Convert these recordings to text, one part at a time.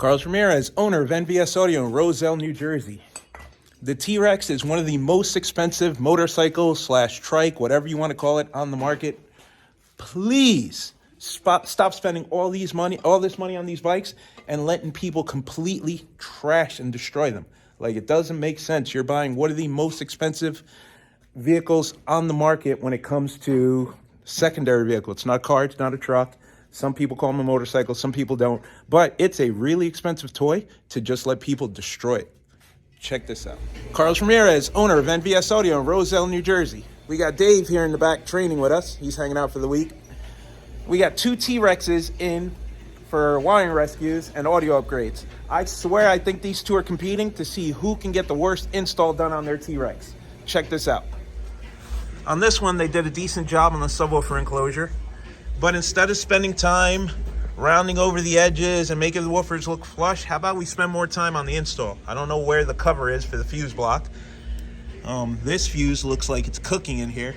Carlos Ramirez, owner of NVS Audio in Roselle, New Jersey. The T-Rex is one of the most expensive motorcycles / trike, whatever you want to call it, on the market. Please stop spending all this money on these bikes and letting people completely trash and destroy them. Like, it doesn't make sense. You're buying one of the most expensive vehicles on the market when it comes to secondary vehicle. It's not a car, it's not a truck. Some people call them a motorcycle, some people don't. But it's a really expensive toy to just let people destroy it. Check this out. Carlos Ramirez, owner of NVS Audio in Roselle, New Jersey. We got Dave here in the back training with us. He's hanging out for the week. We got 2 T-Rexes in for wiring rescues and audio upgrades. I swear I think these 2 are competing to see who can get the worst install done on their T-Rex. Check this out. On this one, they did a decent job on the subwoofer enclosure. But instead of spending time rounding over the edges and making the woofers look flush, how about we spend more time on the install? I don't know where the cover is for the fuse block. This fuse looks like it's cooking in here.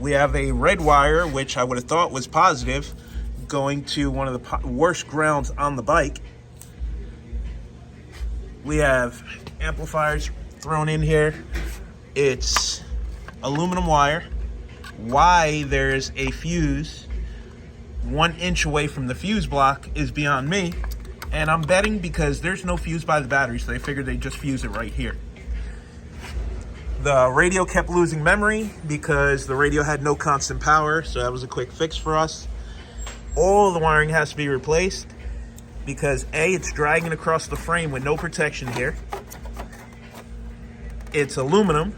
We have a red wire, which I would have thought was positive, going to one of the worst grounds on the bike. We have amplifiers thrown in here. It's aluminum wire. Why there's a fuse 1 inch away from the fuse block is beyond me, and I'm betting because there's no fuse by the battery, so they figured they'd just fuse it right here. The radio kept losing memory because the radio had no constant power, so that was a quick fix for us. All the wiring has to be replaced because A, it's dragging across the frame with no protection here. It's aluminum.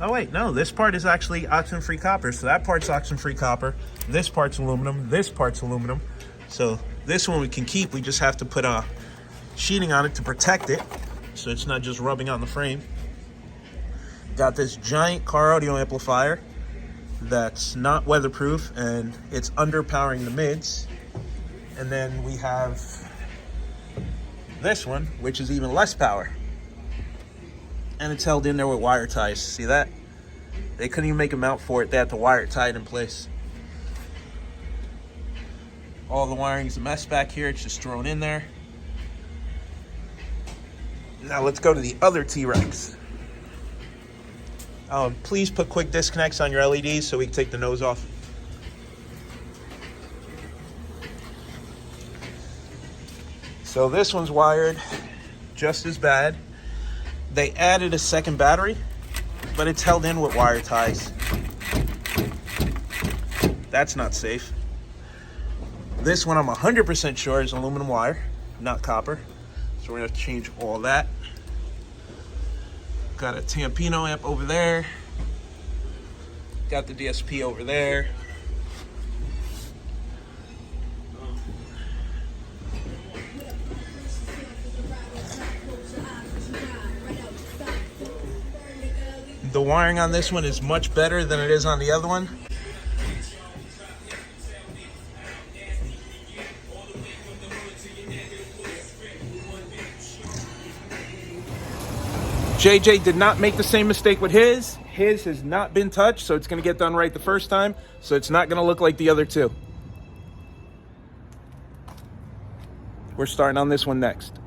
Oh wait, no, this part is actually oxygen-free copper, so that part's oxygen-free copper. This part's aluminum, this part's aluminum. So this one we can keep, we just have to put a sheeting on it to protect it, so it's not just rubbing on the frame. Got this giant car audio amplifier that's not weatherproof, and it's underpowering the mids. And then we have this one, which is even less power. And it's held in there with wire ties. See that? They couldn't even make a mount for it. They had to wire it tied in place. All the wiring's a mess back here. It's just thrown in there. Now let's go to the other T-Rex. Please put quick disconnects on your LEDs so we can take the nose off. So this one's wired just as bad. They added a second battery, but it's held in with wire ties. That's not safe. This one I'm 100% sure is aluminum wire, not copper. So we're gonna have to change all that. Got a Tampino amp over there. Got the DSP over there. The wiring on this one is much better than it is on the other one. JJ did not make the same mistake with his. His has not been touched, so it's going to get done right the first time. So it's not going to look like the other 2. We're starting on this one next.